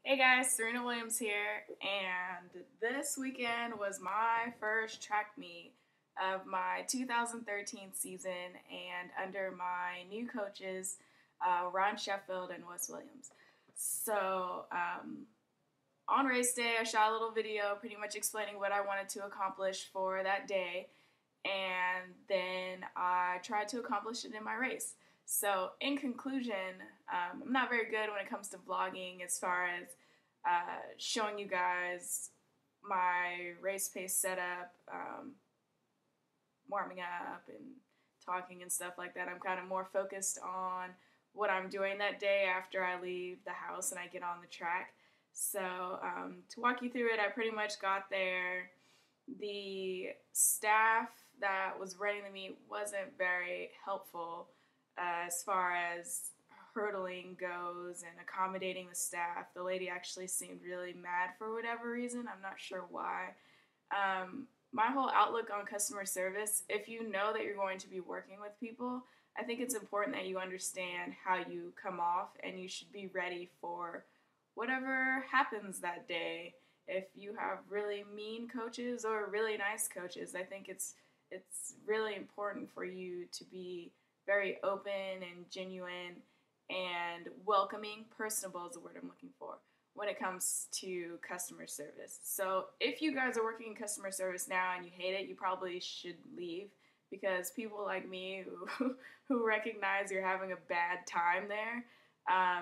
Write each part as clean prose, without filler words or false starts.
Hey guys, Serena Williams here, and this weekend was my first track meet of my 2013 season, and under my new coaches, Ron Sheffield and Wes Williams. So, on race day, I shot a little video pretty much explaining what I wanted to accomplish for that day, and then I tried to accomplish it in my race. So, in conclusion, I'm not very good when it comes to vlogging as far as showing you guys my race pace setup, warming up, and talking and stuff like that. I'm kind of more focused on what I'm doing that day after I leave the house and I get on the track. So, to walk you through it, I pretty much got there. The staff that was running the meet wasn't very helpful as far as hurdling goes and accommodating the staff. The lady actually seemed really mad for whatever reason. I'm not sure why. My whole outlook on customer service, if you know that you're going to be working with people, I think it's important that you understand how you come off and you should be ready for whatever happens that day. If you have really mean coaches or really nice coaches, I think it's really important for you to be very open and genuine and welcoming. Personable is the word I'm looking for when it comes to customer service. So if you guys are working in customer service now and you hate it, you probably should leave, because people like me who recognize you're having a bad time there,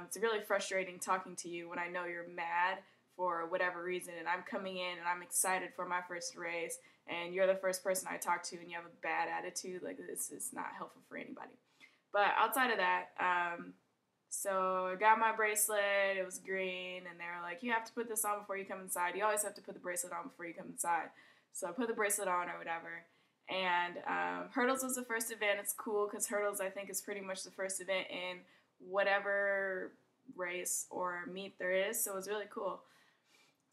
it's really frustrating talking to you when I know you're mad for whatever reason, and I'm coming in and I'm excited for my first race, and you're the first person I talk to and you have a bad attitude. Like, it's not helpful for anybody. But outside of that, so I got my bracelet. It was green, and they were like, you have to put this on before you come inside. You always have to put the bracelet on before you come inside. So I put the bracelet on or whatever. And hurdles was the first event. It's cool because hurdles, I think, is pretty much the first event in whatever race or meet there is. So it was really cool.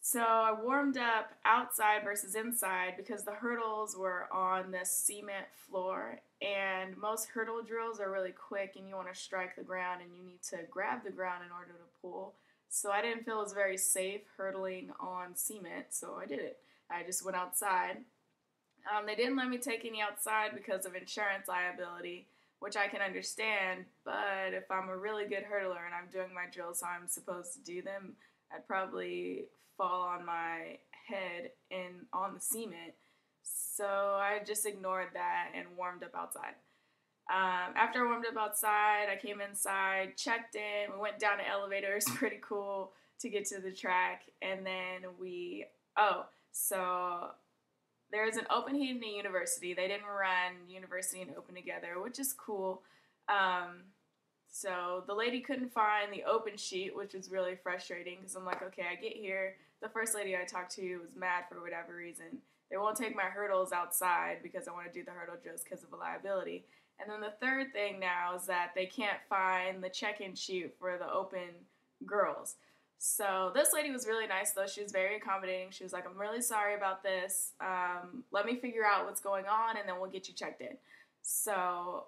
So I warmed up outside versus inside because the hurdles were on this cement floor, and most hurdle drills are really quick and you want to strike the ground and you need to grab the ground in order to pull. So I didn't feel it was very safe hurdling on cement, so I did it. I just went outside. They didn't let me take any outside because of insurance liability, which I can understand, but if I'm a really good hurdler and I'm doing my drills how I'm supposed to do them, I'd probably fall on my head and on the cement. So I just ignored that and warmed up outside. After I warmed up outside, I came inside, checked in, we went down an elevator. It's pretty cool to get to the track. And then so there's an open heat in the university. They didn't run university and open together, which is cool. So the lady couldn't find the open sheet, which was really frustrating because I'm like, okay, I get here. The first lady I talked to was mad for whatever reason. They won't take my hurdles outside because I want to do the hurdle drills because of a liability. And then the third thing now is that they can't find the check-in sheet for the open girls. So this lady was really nice, though. She was very accommodating. She was like, I'm really sorry about this. Let me figure out what's going on, and then we'll get you checked in. So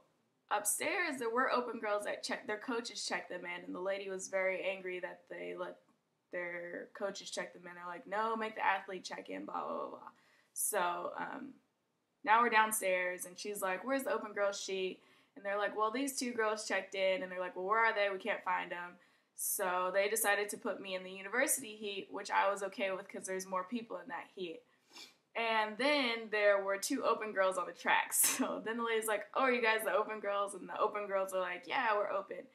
upstairs, there were open girls that their coaches checked them in, and the lady was very angry that they let their coaches check them in. They're like, no, make the athlete check in, blah, blah, blah, blah. So now we're downstairs, and she's like, where's the open girls sheet? And they're like, well, these two girls checked in. And they're like, well, where are they? We can't find them. So they decided to put me in the university heat, which I was okay with because there's more people in that heat. And then there were two open girls on the track. So then the lady's like, oh, are you guys the open girls? And the open girls are like, yeah, we're open.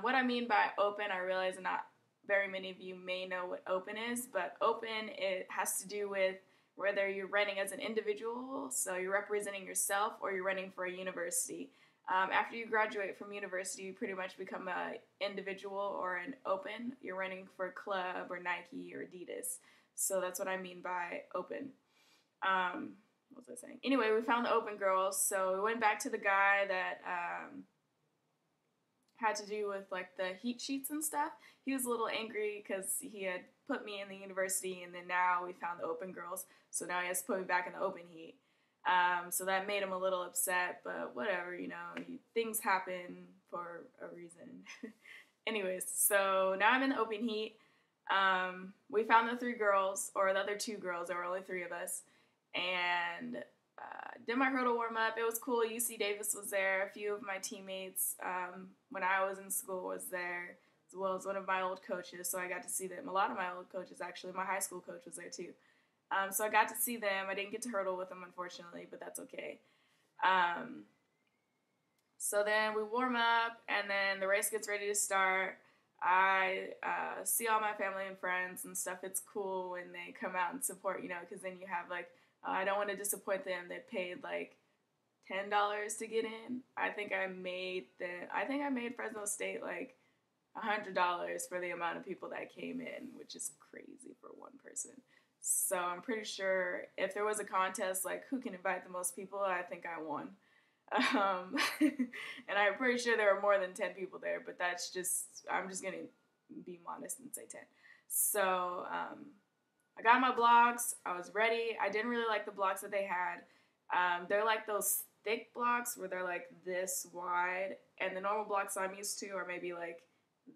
What I mean by open, I realize not very many of you may know what open is, but open, it has to do with whether you're running as an individual, so you're representing yourself, or you're running for a university. After you graduate from university, you pretty much become an individual or an open. You're running for a club or Nike or Adidas. So that's what I mean by open. What was I saying? Anyway, we found the open girls, so we went back to the guy that had to do with like the heat sheets and stuff. He was a little angry because he had put me in the university, and then now we found the open girls, so now he has to put me back in the open heat. So that made him a little upset, but whatever, things happen for a reason. Anyways, so now I'm in the open heat. We found the 3 girls, or the other 2 girls. There were only 3 of us, and did my hurdle warm up. It was cool. UC Davis was there. A few of my teammates when I was in school was there, as well as one of my old coaches. So I got to see them. A lot of my old coaches, actually. My high school coach was there too. So I got to see them. I didn't get to hurdle with them, unfortunately, but that's okay. So then we warm up, and then the race gets ready to start. I see all my family and friends and stuff. It's cool when they come out and support, because then you have, like, I don't want to disappoint them. They paid, like, $10 to get in. I think I made Fresno State, like, $100 for the amount of people that came in, which is crazy for one person. So I'm pretty sure if there was a contest, like, who can invite the most people, I think I won. And I'm pretty sure there were more than 10 people there, but I'm just going to be modest and say 10. So I got my blocks. I was ready. I didn't really like the blocks that they had. They're like those thick blocks where they're like this wide, and the normal blocks I'm used to are maybe like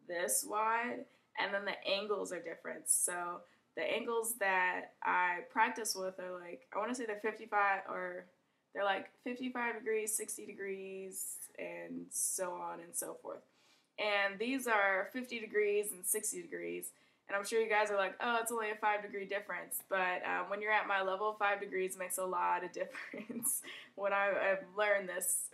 this wide, and then the angles are different. So the angles that I practice with are like, I want to say they're 55, or they're like 55 degrees, 60 degrees, and so on and so forth. And these are 50 degrees and 60 degrees. And I'm sure you guys are like, oh, it's only a 5-degree difference. But when you're at my level, 5 degrees makes a lot of difference. When I've learned this,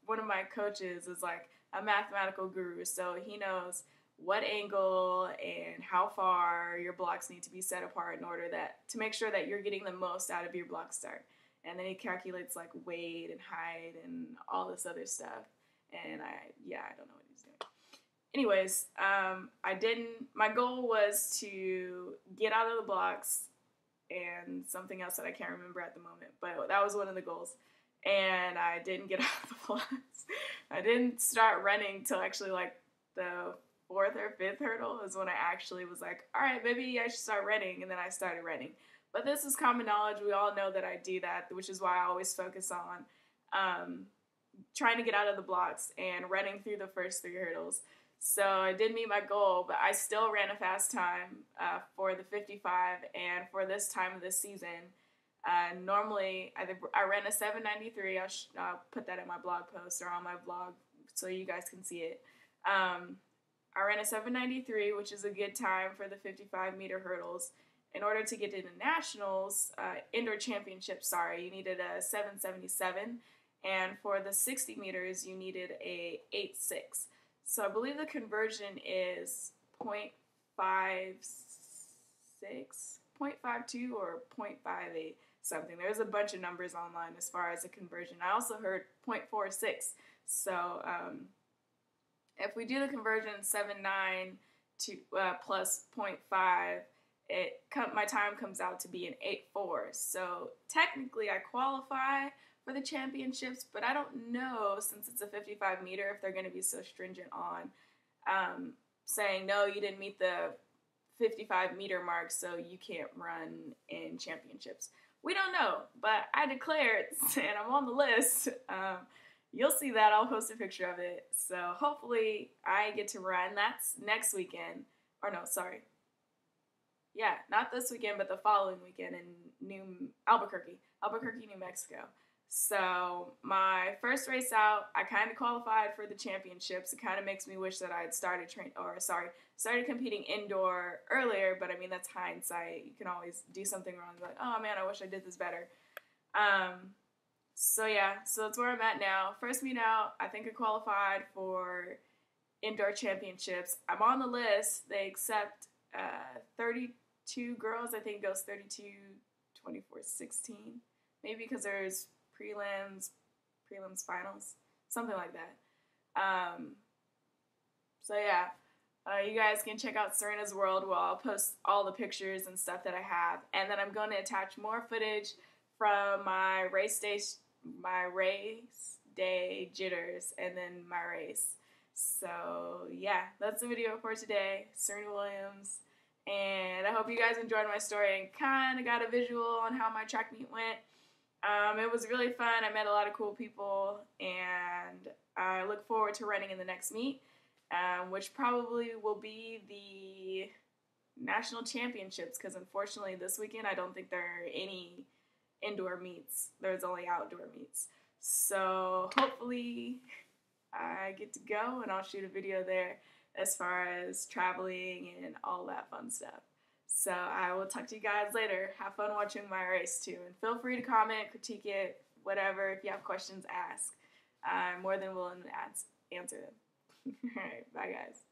one of my coaches is like a mathematical guru. So he knows what angle and how far your blocks need to be set apart in order to make sure that you're getting the most out of your block start. And then he calculates like weight and height and all this other stuff. And I don't know what he's doing. Anyways, my goal was to get out of the blocks and something else that I can't remember at the moment, but that was one of the goals. And I didn't get out of the blocks. I didn't start running till actually like the 4th or 5th hurdle is when I actually was like, all right, maybe I should start running. And then I started running. But this is common knowledge. We all know that I do that, which is why I always focus on trying to get out of the blocks and running through the first 3 hurdles. So I did meet my goal, but I still ran a fast time for the 55 and for this time of the season. Normally, I ran a 7:93. I'll put that in my blog post or on my blog so you guys can see it. I ran a 7:93, which is a good time for the 55-meter hurdles. In order to get into nationals, indoor championships, you needed a 7:77. And for the 60 meters, you needed a 8:6. So I believe the conversion is 0.56, 0.52, or 0.58 something. There's a bunch of numbers online as far as the conversion. I also heard 0.46. So if we do the conversion 7.9 to plus 0.5, my time comes out to be an 8.4. So technically I qualify for the championships, but I don't know, since it's a 55 meter, if they're going to be so stringent on saying, no, you didn't meet the 55 meter mark, so you can't run in championships. We don't know, but I declared, and I'm on the list. You'll see that. I'll post a picture of it. So hopefully I get to run. That's next weekend. Or no, sorry. Yeah, not this weekend, but the following weekend in Albuquerque, New Mexico. So my first race out, I kind of qualified for the championships. It kind of makes me wish that I had started competing indoor earlier, but I mean, that's hindsight. You can always do something wrong. Like, oh man, I wish I did this better. So that's where I'm at now. First meet out, I think I qualified for indoor championships. I'm on the list. They accept 32 girls. I think it goes 32, 24, 16. Maybe because there's prelims, finals, something like that. You guys can check out Serena's World where I'll post all the pictures and stuff that I have. And then I'm going to attach more footage from my race day jitters and then my race. So yeah, that's the video for today. Serena Williams. And I hope you guys enjoyed my story and kind of got a visual on how my track meet went. It was really fun. I met a lot of cool people, and I look forward to running in the next meet, which probably will be the national championships, because unfortunately this weekend I don't think there are any indoor meets. There's only outdoor meets. So hopefully I get to go and I'll shoot a video there as far as traveling and all that fun stuff. So I will talk to you guys later. Have fun watching my race too. And feel free to comment, critique it, whatever. If you have questions, ask. I'm more than willing to answer them. All right, bye guys.